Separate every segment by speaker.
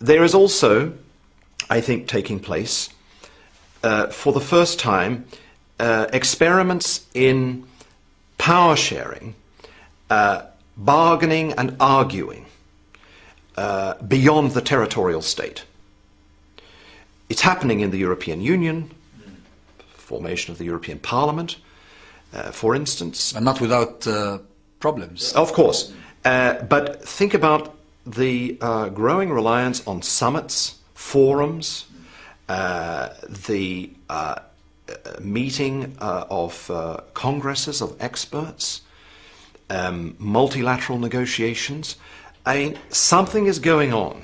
Speaker 1: there is also, I think, taking place, for the first time, experiments in power sharing, bargaining and arguing beyond the territorial state. It's happening in the European Union, formation of the European Parliament, for instance.
Speaker 2: And not without problems.
Speaker 1: Of course. But think about the growing reliance on summits, forums, the meeting of congresses of experts, multilateral negotiations. I mean, something is going on.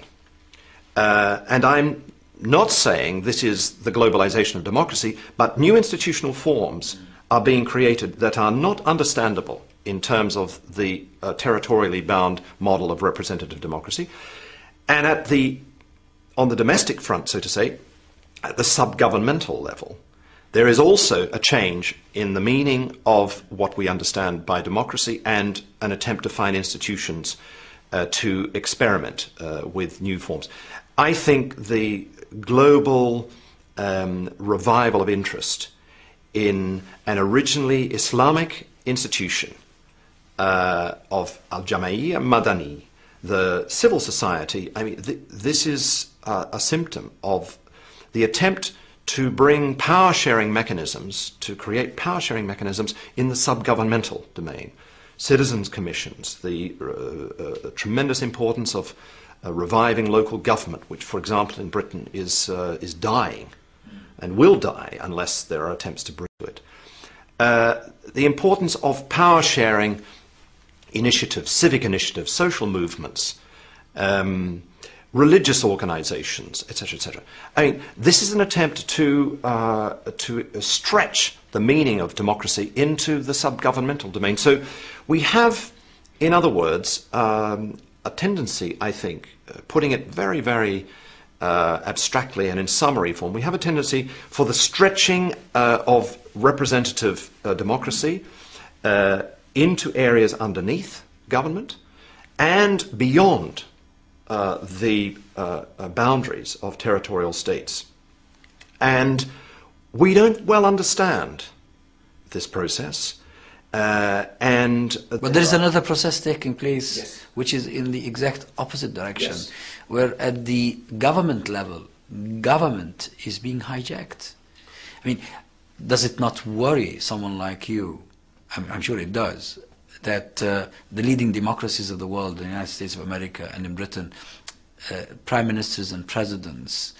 Speaker 1: And I'm not saying this is the globalization of democracy, but new institutional forms are being created that are not understandable in terms of the territorially bound model of representative democracy. And on the domestic front, so to say, at the sub-governmental level, there is also a change in the meaning of what we understand by democracy and an attempt to find institutions to experiment with new forms. I think the global revival of interest in an originally Islamic institution of Al-Jama'iyya Madani, the civil society, I mean, this is a symptom of the attempt to bring power-sharing mechanisms, to create power-sharing mechanisms in the sub-governmental domain. Citizens' commissions, the tremendous importance of reviving local government, which, for example, in Britain is dying and will die unless there are attempts to bring it. The importance of power-sharing initiatives, civic initiatives, social movements, religious organizations, etc., etc. I mean, this is an attempt to stretch the meaning of democracy into the sub-governmental domain. So we have, in other words, a tendency, I think, putting it very, very abstractly and in summary form, we have a tendency for the stretching of representative democracy into areas underneath government and beyond the boundaries of territorial states. And we don't well understand this process.
Speaker 2: But there is another process taking place, yes, which is in the exact opposite direction, yes, where at the government level, government is being hijacked. I mean, does it not worry someone like you, I'm sure it does, that the leading democracies of the world, the United States of America and in Britain, prime ministers and presidents,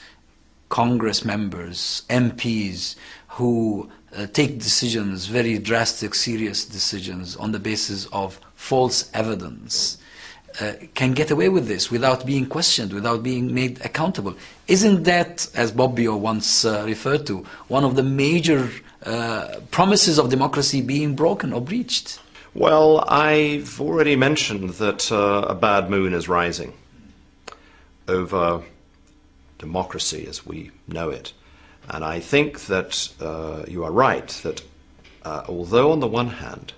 Speaker 2: Congress members, MPs, who take decisions, very drastic, serious decisions on the basis of false evidence, can get away with this without being questioned, without being made accountable. Isn't that, as Bobbio once referred to, one of the major promises of democracy being broken or breached?
Speaker 1: Well, I've already mentioned that a bad moon is rising over democracy as we know it. And I think that you are right, that although on the one hand,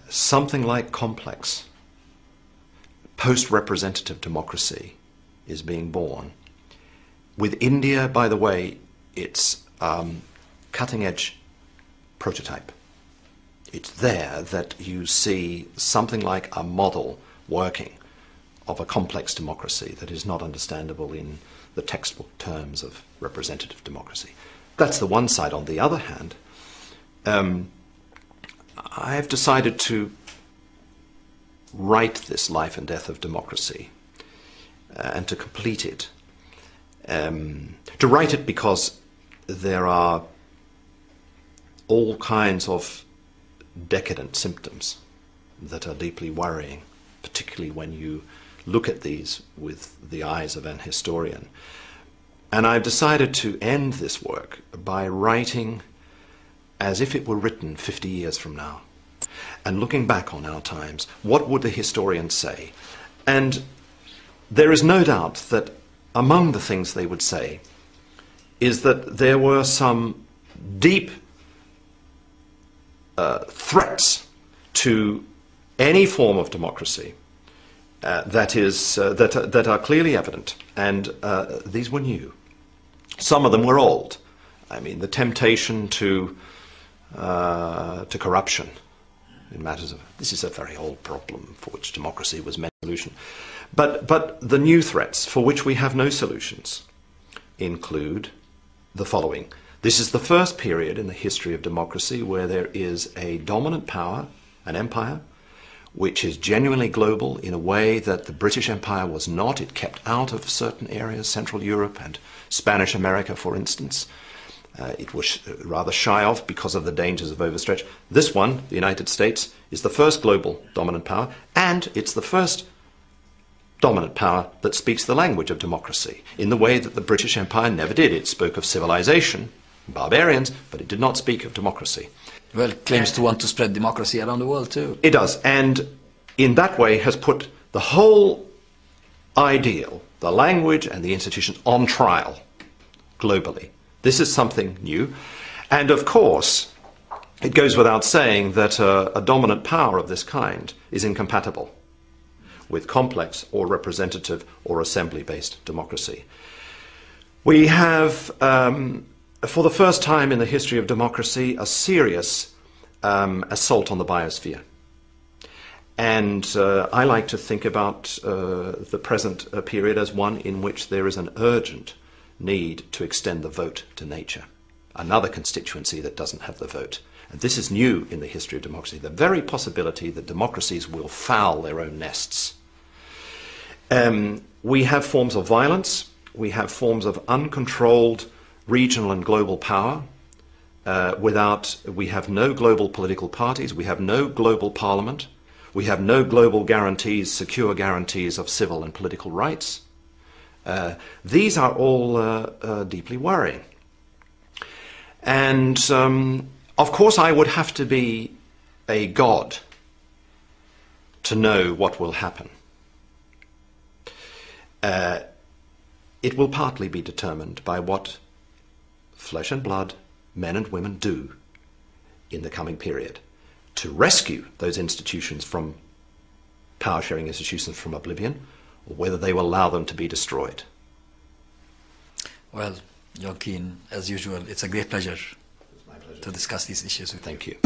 Speaker 1: something like complex post-representative democracy is being born, with India, by the way, it's cutting-edge prototype. It's there that you see something like a model working of a complex democracy that is not understandable in the textbook terms of representative democracy. That's the one side. On the other hand, I have decided to write this life and death of democracy and to complete it. To write it because there are all kinds of decadent symptoms that are deeply worrying, particularly when you look at these with the eyes of an historian. And I've decided to end this work by writing as if it were written 50 years from now. And looking back on our times, what would the historians say? And there is no doubt that among the things they would say is that there were some deep threats to any form of democracy that are clearly evident, and these were new. Some of them were old. I mean, the temptation to corruption in matters of this is a very old problem for which democracy was meant to solution. But the new threats for which we have no solutions include the following. This is the first period in the history of democracy where there is a dominant power, an empire, which is genuinely global in a way that the British Empire was not. It kept out of certain areas, Central Europe and Spanish America, for instance. It was rather shy of because of the dangers of overstretch. This one, the United States, is the first global dominant power, and it's the first dominant power that speaks the language of democracy in the way that the British Empire never did. It spoke of civilization, barbarians, but it did not speak of democracy.
Speaker 2: Well, it claims to want to spread democracy around the world too.
Speaker 1: It does, and in that way has put the whole ideal, the language and the institutions on trial globally. This is something new, and of course it goes without saying that a dominant power of this kind is incompatible with complex or representative or assembly-based democracy. We have, for the first time in the history of democracy, a serious assault on the biosphere. And I like to think about the present period as one in which there is an urgent need to extend the vote to nature, another constituency that doesn't have the vote. And this is new in the history of democracy, the very possibility that democracies will foul their own nests. We have forms of violence, we have forms of uncontrolled regional and global power. We have no global political parties, we have no global parliament, we have no global guarantees, secure guarantees of civil and political rights. These are all deeply worrying. And of course I would have to be a god to know what will happen. It will partly be determined by what flesh and blood men and women do in the coming period to rescue those institutions from power-sharing institutions from oblivion, or whether they will allow them to be destroyed.
Speaker 2: Well, Keane, as usual, it's a great pleasure to discuss these issues with you.
Speaker 1: Thank you.